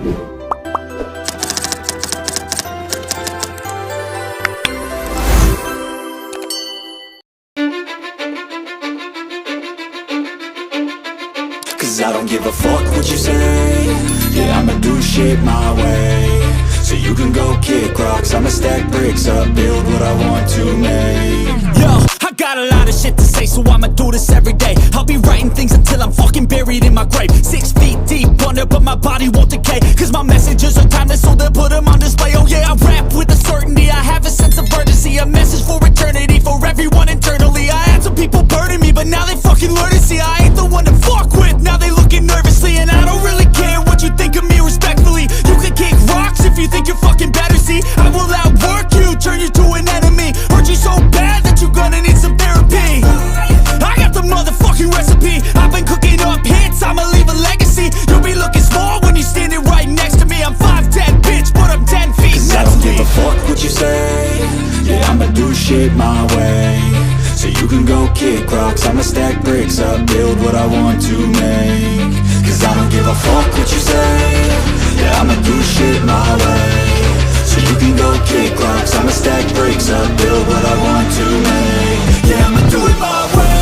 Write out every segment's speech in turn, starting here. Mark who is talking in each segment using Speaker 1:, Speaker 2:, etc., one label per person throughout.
Speaker 1: Cause I don't give a fuck what you say. Yeah, I'ma do shit my way. So you can go kick rocks, I'ma stack bricks up, build what I want to make.
Speaker 2: Yo, I got a lot of shit to say, so I'ma do this every day. I'll be writing things until I'm fucking buried in my grave. 6 feet deep under, but my body won't decay. Cause my messages are timeless, so they'll put them on display. Oh yeah, I rap with a certainty, I have a sense of urgency. A message for eternity, for everyone internally. I had some people burning me, but now they fucking learn to see I ain't the one to fuck with, now they looking nervously. And I don't really care what you think of me, respectfully. You can kick rocks if you think you're fucking better, see. I will outwork you, turn you to an enemy. Hurt you so bad that you're gonna need some therapy. I got the motherfucking recipe, I've been cooking up hits, I'ma leave a legacy. You'll be looking small when you're standing right next to me. I'm 5'10", bitch, but I'm 10 feet
Speaker 1: Cause I don't give a fuck what you say. Yeah, I'ma do shit my way. So you can go kick rocks, I'ma stack bricks up, build what I want to make. Cause I don't give a fuck what you say. Yeah, I'ma do shit my way. So you can go kick rocks, I'ma stack bricks up, build what I want to make. Yeah, I'ma do it my way.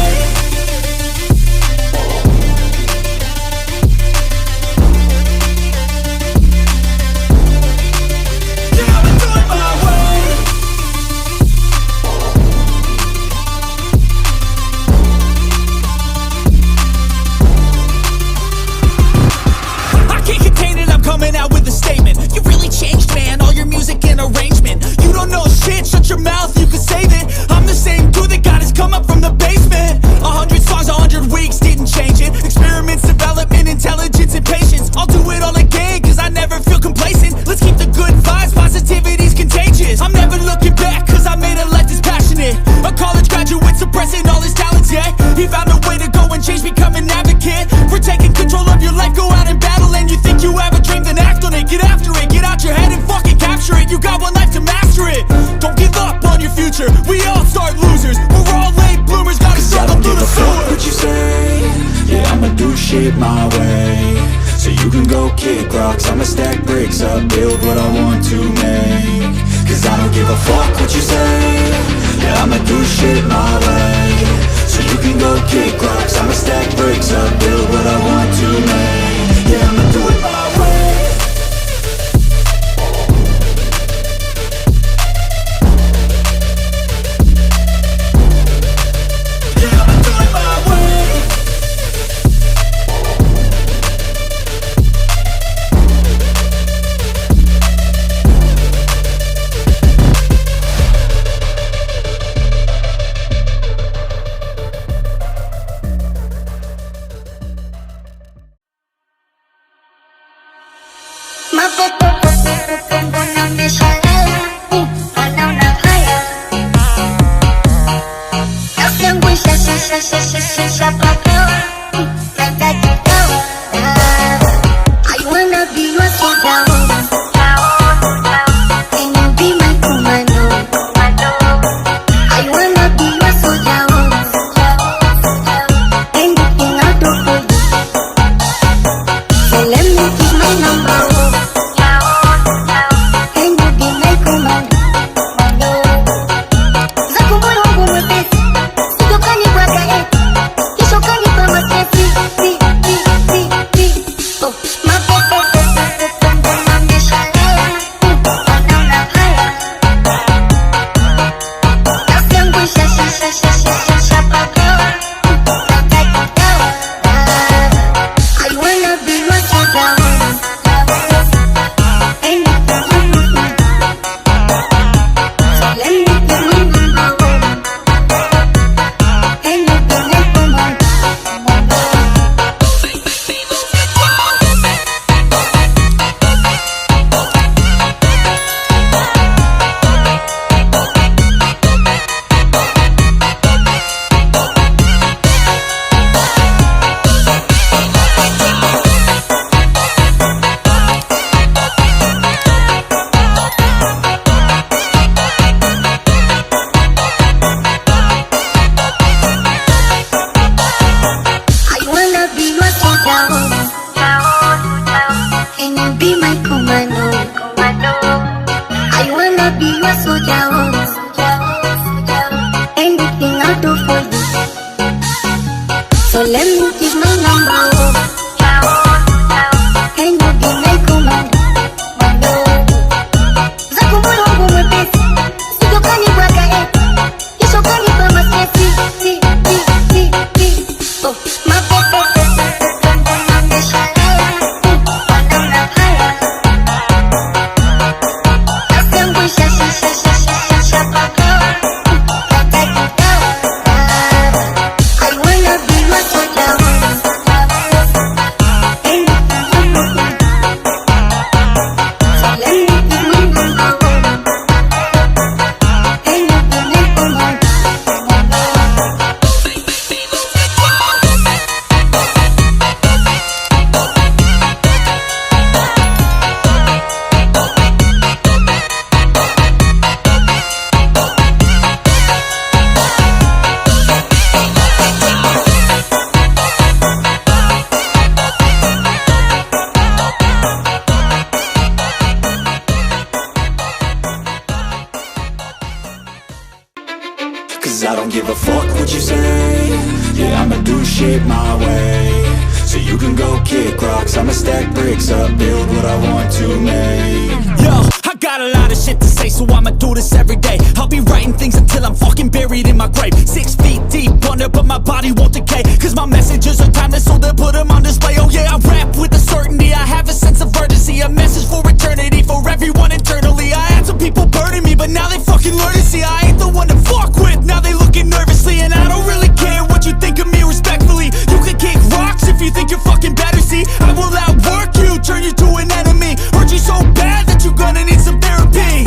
Speaker 2: Coming out with a statement. You really changed, man, all your music and arrangement. You don't know shit, shut your mouth, you can save it. I'm the same dude that got his come up from the basement. 100 songs, 100 weeks, didn't change it. Experiments, development, intelligence, and patience. I'll do it all again, cause I never feel complacent. Let's keep the good vibes, positivity's contagious. I'm never looking back, cause I made a life that's passionate. A college graduate suppressing all his talents, yeah. He found a way to go and change, become an advocate. For taking control of your life, go out and battle. And you think you have a dream, then act on it. Get after it, get out your head and fucking capture it. You got one life to master it. Don't give up on your future, we all start losers. We're all late bloomers, gotta struggle through the sewer.
Speaker 1: What you say? Yeah, I'ma do shit my way. So you can go kick rocks, I'ma stack bricks up, build what I want to make. Cause I don't give a fuck what you say. Yeah, I'ma do shit my way. So you can go kick rocks, I'ma stack bricks up, build what I want to make. Yeah, I'ma do it my way.
Speaker 3: I wanna be your soldier. Can you be my commando? I wanna be your soldier. Anything I'll do for you. So let me give my number. Can you be my commando? Zakumbulu wangu mwepesi, sitokani bwaga eti. soldier, anything I'll do for you. So let me give my number, can you be my command? Zako moyo wangu mwepesi, sitokani bwaga ishokani kwa masesi. Oh, mapepe
Speaker 1: Cause I don't give a fuck what you say. Yeah, I'ma do shit my way. So you can go kick rocks, I'ma stack bricks up, build what I want to make.
Speaker 2: Yo, I got a lot of shit to say, so I'ma do this every day. I'll be writing things until I'm fucking buried in my grave. 6 feet deep under, but my body won't decay. Cause my messages are timeless, so they'll put them on display. Oh yeah, I rap with a certainty, I have a sense of urgency. A message for eternity, for everyone internally. I had some people burning me, but now they fucking learn to see I ain't the one to fuck with, now they looking nervously. And I don't really care what you think of me respectfully. You can kick rocks if you think you're fucking better, see. I will outwork you, turn you to an enemy. Hurt you so bad that you're gonna need some therapy.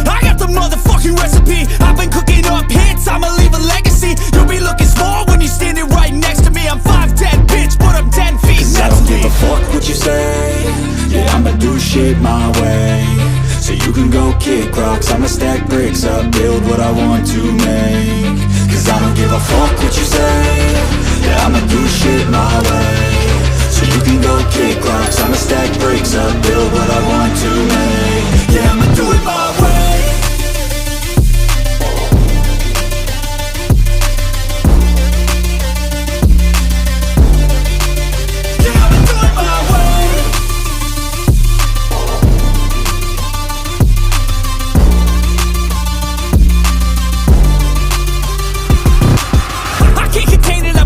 Speaker 2: I got the motherfucking recipe, I've been cooking up hits, I'ma leave a legacy. You'll be looking small when you're standing right next to me. I'm 5'10", bitch, but I'm 10 feet next to me.
Speaker 1: I don't give a fuck what you say. Yeah, I'ma do shit my way. So you can go kick rocks, I'ma stack bricks up, build what I want to make. Cause I don't give a fuck what you say. Yeah, I'ma do shit my way. So you can go kick rocks, I'ma stack bricks up, build what I want to make. Yeah, I'ma do it my way.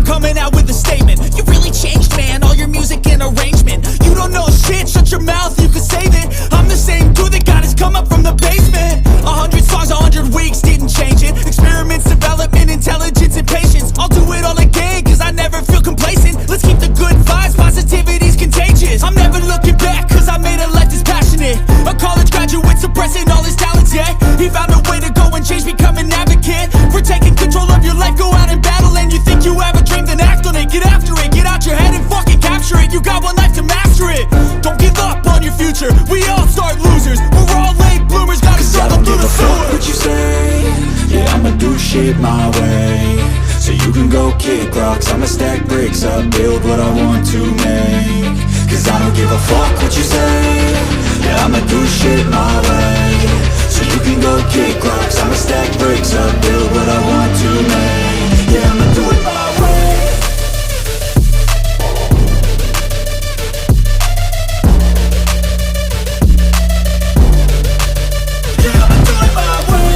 Speaker 2: Coming out with a statement. You really changed, man, all your music and arrangement. You don't know shit, shut your mouth, you can save it. I'm the same dude that got his come up from the basement. 100 songs, 100 weeks, didn't change it. Experiments, development, intelligence, and patience. I'll do it all again, cause I never feel complacent. Let's keep the good vibes, positivity's contagious. I'm never looking back, cause I made a life that's passionate. A college graduate suppressing all his talents, yeah. He found a way to go and change, become an advocate. For taking control of your life, go out and battle. And you think you have a dream, then act on it. Get after it, get out your head and fucking capture it. You got one life to master it. Don't give up on your future, we all start losers. We're all late bloomers, gotta struggle through the sewer.
Speaker 1: I don't give a fuck what you say. Yeah, I'ma do shit my way. So you can go kick rocks, I'ma stack bricks up, build what I want to make. Cause I don't give a fuck what you say. Yeah, I'ma do shit my way. So you can go kick rocks, I'ma stack bricks up, build what I want to make. Yeah, I'ma do it my way. Yeah, I'ma do it my way.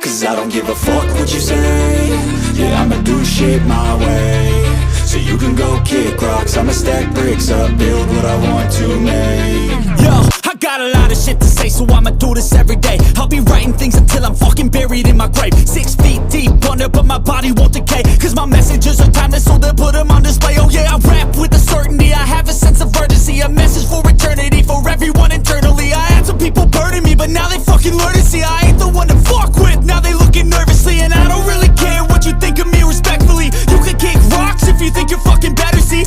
Speaker 1: Cause I don't give a fuck what you say. Yeah, I'ma do shit my way. So you can go kick rocks, I'ma stack bricks up, build what I want to make.
Speaker 2: Yo, I got a lot of shit to say, so I'ma do this every day. I'll be writing things until I'm fucking buried in my grave. 6 feet deep under, but my body won't decay. Cause my messages are timeless, so they'll put them on display. Oh yeah, I rap with a certainty, I have a sense of urgency. A message for eternity, for everyone internally. I had some people burning me, but now they fucking learn to see I ain't the one to fuck with, now they looking nervously. And I don't really care what you think of me respectfully. You can kick rocks if you think you're fucking better, see.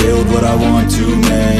Speaker 1: build what I want to make.